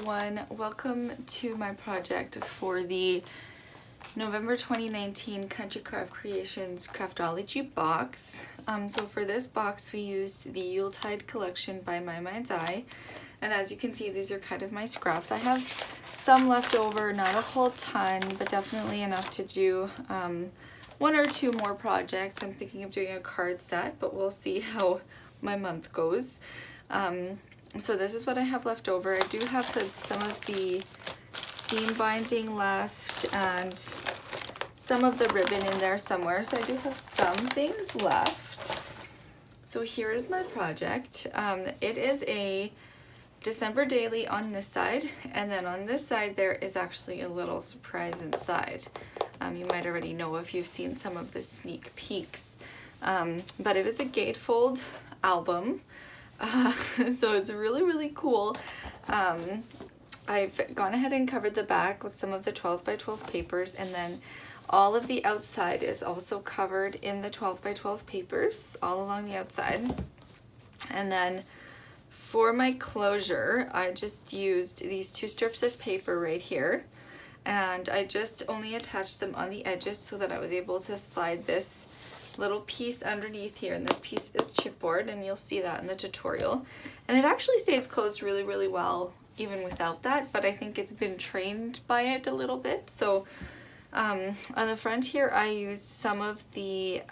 everyone, welcome to my project for the November 2019 Country Craft Creations Craftology box. So for this box we used the Yuletide collection by My Mind's Eye, and as you can see these are kind of my scraps. I have some left over, not a whole ton, but definitely enough to do one or two more projects. I'm thinking of doing a card set, but we'll see how my month goes. So this is what I have left over. I do have some of the seam binding left and some of the ribbon in there somewhere. So I do have some things left. So here is my project. It is a December daily on this side, and then on this side there is actually a little surprise inside. You might already know if you've seen some of the sneak peeks. But it is a gatefold album. So it's really cool. I've gone ahead and covered the back with some of the 12 by 12 papers, and then all of the outside is also covered in the 12 by 12 papers all along the outside. And then for my closure I just used these two strips of paper right here, and I just only attached them on the edges so that I was able to slide this little piece underneath here, and this piece is chipboard, and you'll see that in the tutorial. And it actually stays closed really well even without that, but I think it's been trained by it a little bit. So on the front here I used some of the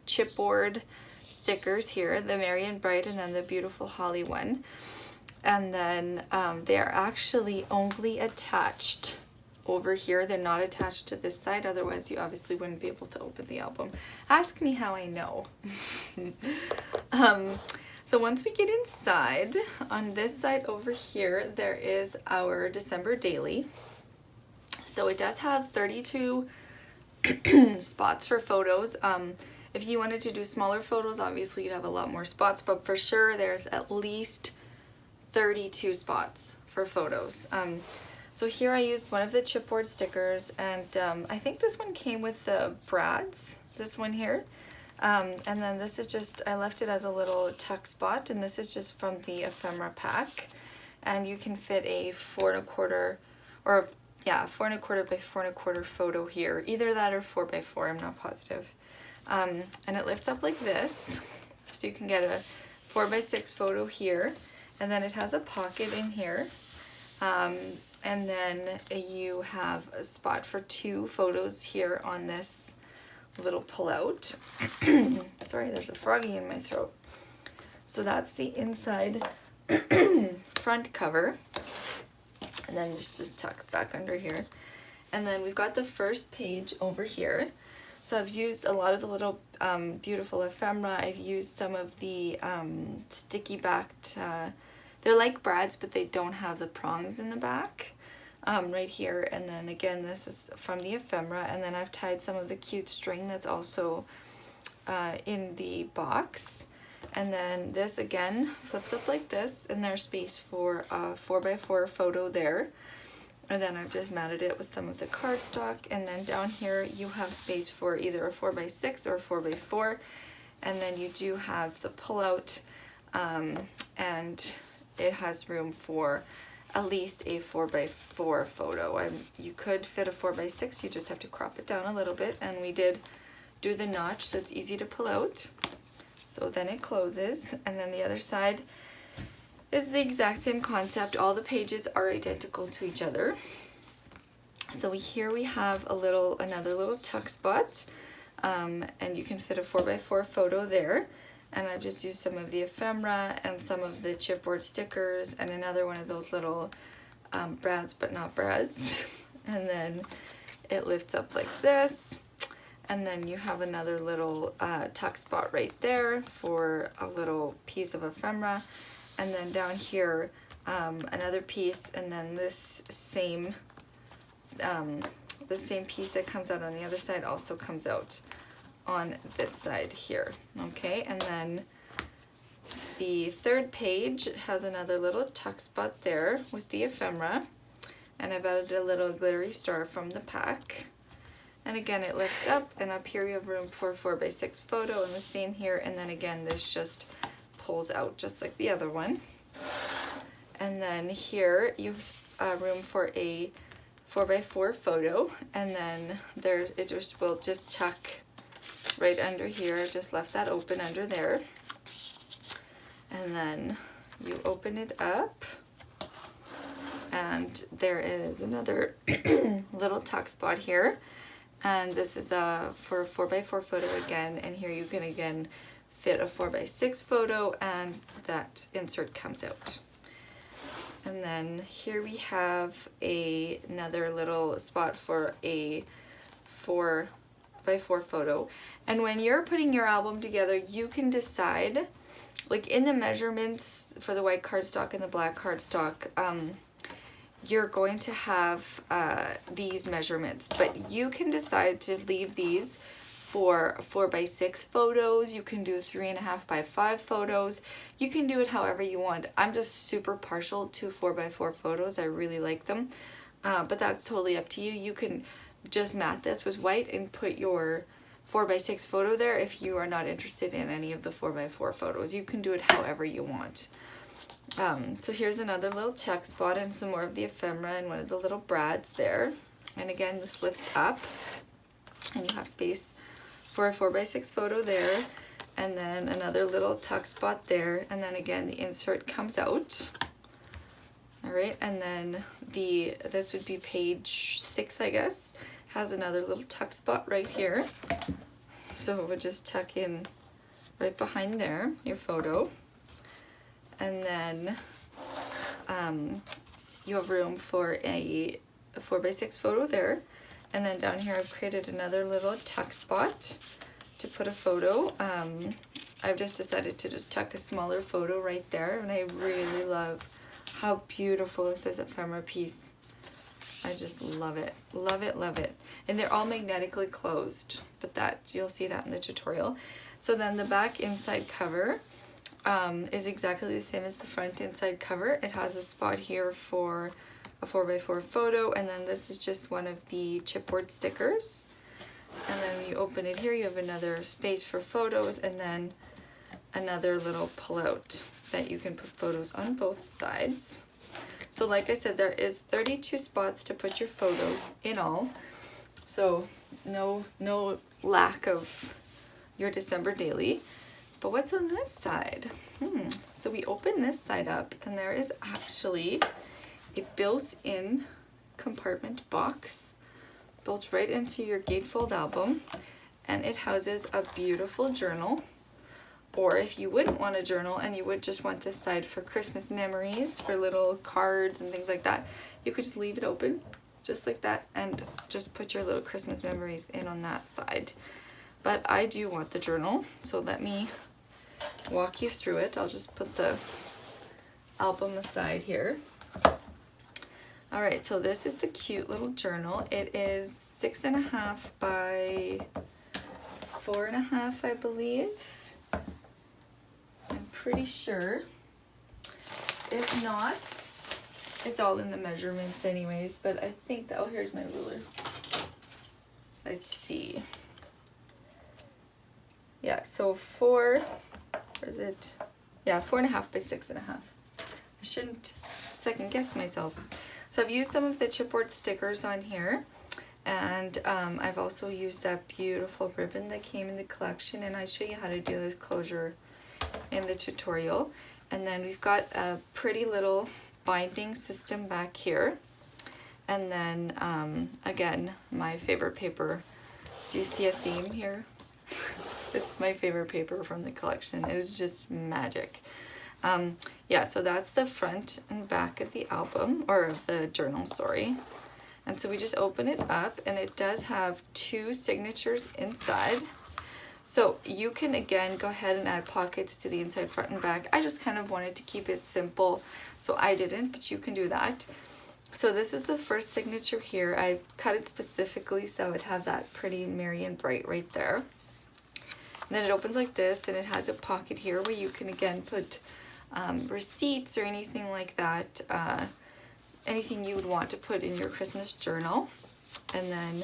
chipboard stickers here, the Merry and Bright and then the Beautiful Holly one, and then they are actually only attached over here. They're not attached to this side, otherwise you obviously wouldn't be able to open the album. Ask me how I know. So once we get inside, on this side over here there is our December daily. So it does have 32 spots for photos. If you wanted to do smaller photos, obviously you'd have a lot more spots, but for sure there's at least 32 spots for photos. So here I used one of the chipboard stickers, and I think this one came with the brads, this one here. And then this is just, I left it as a little tuck spot, and this is just from the ephemera pack. And you can fit a 4 1/4, or yeah, 4 1/4 by 4 1/4 photo here. Either that or 4 by 4, I'm not positive. And it lifts up like this, so you can get a 4 by 6 photo here. And then it has a pocket in here. And then you have a spot for 2 photos here on this little pull-out. Sorry, there's a froggy in my throat. So that's the inside front cover. And then just tucks back under here. And then we've got the first page over here. So I've used a lot of the little beautiful ephemera. I've used some of the sticky backed, they're like brads, but they don't have the prongs in the back, right here. And then again, this is from the ephemera, and then I've tied some of the cute string that's also in the box. And then this again flips up like this, and there's space for a 4 by 4 photo there. And then I've just matted it with some of the cardstock, and then down here you have space for either a 4 by 6 or a 4 by 4. And then you do have the pull-out, and it has room for at least a 4 by 4 photo. You could fit a 4 by 6, you just have to crop it down a little bit, and we did do the notch so it's easy to pull out. So then it closes, and then the other side is the exact same concept. All the pages are identical to each other. So here we have another little tuck spot, and you can fit a 4 by 4 photo there. And I've just used some of the ephemera and some of the chipboard stickers and another one of those little brads but not brads. And then it lifts up like this, and then you have another little tuck spot right there for a little piece of ephemera. And then down here another piece, and then this same piece that comes out on the other side also comes out on this side here. Okay, and then the third page has another little tuck spot there with the ephemera, and I've added a little glittery star from the pack. And again it lifts up, and up here you have room for a 4 by 6 photo, and the same here. And then again this just pulls out just like the other one. And then here you have room for a 4x4 photo, and then there it just will just tuck right under here. I've just left that open under there. And then you open it up, and there is another little tuck spot here. And this is for a 4x4 photo again, and here you can again fit a 4x6 photo, and that insert comes out. And then here we have another little spot for a 4x4 photo. And when you're putting your album together, you can decide, like in the measurements for the white cardstock and the black cardstock, you're going to have these measurements, but you can decide to leave these for 4x6 photos. You can do 3.5x5 photos. You can do it however you want. I'm just super partial to 4x4 photos. I really like them, but that's totally up to you. You can just mat this with white and put your 4x6 photo there if you are not interested in any of the 4x4 photos. You can do it however you want. So here's another little check spot and some more of the ephemera and one of the little brads there. And again, this lifts up and you have space for a 4x6 photo there, and then another little tuck spot there, and then again the insert comes out. All right, and then this would be page 6, I guess, has another little tuck spot right here. So it would just tuck in right behind there, your photo. And then you have room for a 4x6 photo there. And then down here I've created another little tuck spot to put a photo. I've just decided to just tuck a smaller photo right there, and I really love how beautiful this is ephemera piece. I just love it, love it, love it. And they're all magnetically closed, but you'll see that in the tutorial. So then the back inside cover is exactly the same as the front inside cover. It has a spot here for a 4x4 photo, and then this is just one of the chipboard stickers. And then when you open it here, you have another space for photos, and then another little pull-out that you can put photos on both sides. So like I said, there is 32 spots to put your photos in all, so no lack of your December daily. But what's on this side? So we open this side up, and there is actually a built-in compartment box built right into your gatefold album, and it houses a beautiful journal. Or if you wouldn't want a journal and you would just want this side for Christmas memories, for little cards and things like that, you could just leave it open just like that and just put your little Christmas memories in on that side. But I do want the journal, so let me walk you through it. I'll just put the album aside here. Alright, so this is the cute little journal. It is 6.5 by 4.5, I believe. I'm pretty sure. If not, it's all in the measurements anyways, but I think that, oh, here's my ruler. Let's see. Yeah, so 4.5 by 6.5. I shouldn't second guess myself. So I've used some of the chipboard stickers on here, and I've also used that beautiful ribbon that came in the collection, and I show you how to do this closure in the tutorial. And then we've got a pretty little binding system back here, and then again, my favorite paper. Do you see a theme here? It's my favorite paper from the collection. It is just magic. Yeah, so that's the front and back of the album, or of the journal, sorry. And so we just open it up, and it does have 2 signatures inside. So you can again go ahead and add pockets to the inside, front and back. I just kind of wanted to keep it simple, so I didn't, but you can do that. So this is the first signature here. I've cut it specifically so it would have that pretty merry and bright right there. And then it opens like this, and it has a pocket here where you can again put receipts or anything like that, anything you would want to put in your Christmas journal. And then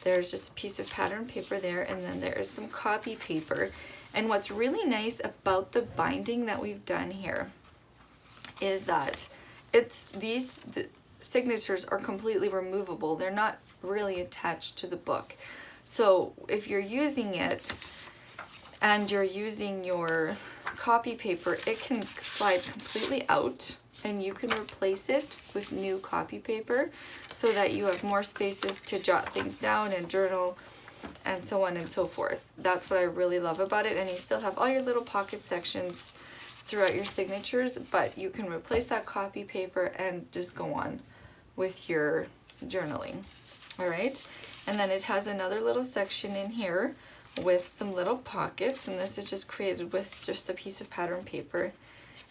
there's just a piece of pattern paper there, and then there is some copy paper. And what's really nice about the binding that we've done here is that the signatures are completely removable. They're not really attached to the book. So if you're using it and you're using your copy paper, it can slide completely out and you can replace it with new copy paper so that you have more spaces to jot things down and journal and so on and so forth. That's what I really love about it. And you still have all your little pocket sections throughout your signatures, but you can replace that copy paper and just go on with your journaling. All right, and then it has another little section in here with some little pockets, and this is just created with just a piece of pattern paper,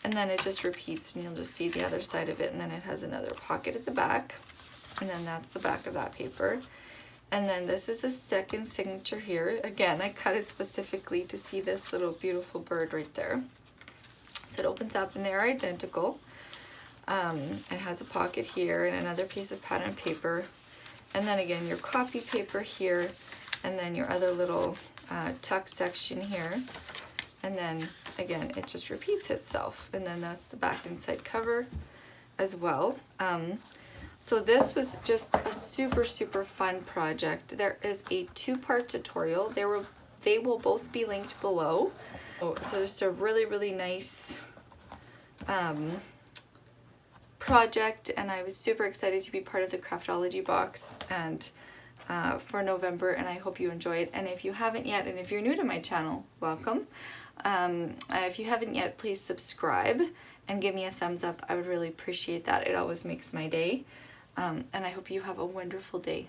and then it just repeats, and you'll just see the other side of it, and then it has another pocket at the back, and then that's the back of that paper. And then this is the second signature here. Again, I cut it specifically to see this little beautiful bird right there. So it opens up and they're identical. It has a pocket here and another piece of pattern paper. And then again, your copy paper here, and then your other little tuck section here. And then again, it just repeats itself. And then that's the back and side cover as well. So this was just a super, super fun project. There is a 2-part tutorial. They will both be linked below. So just a really, really nice project, and I was super excited to be part of the Craftology box and for November, and I hope you enjoyed. And if you haven't yet, and if you're new to my channel, welcome. If you haven't yet, please subscribe and give me a thumbs up. I would really appreciate that. It always makes my day. And I hope you have a wonderful day.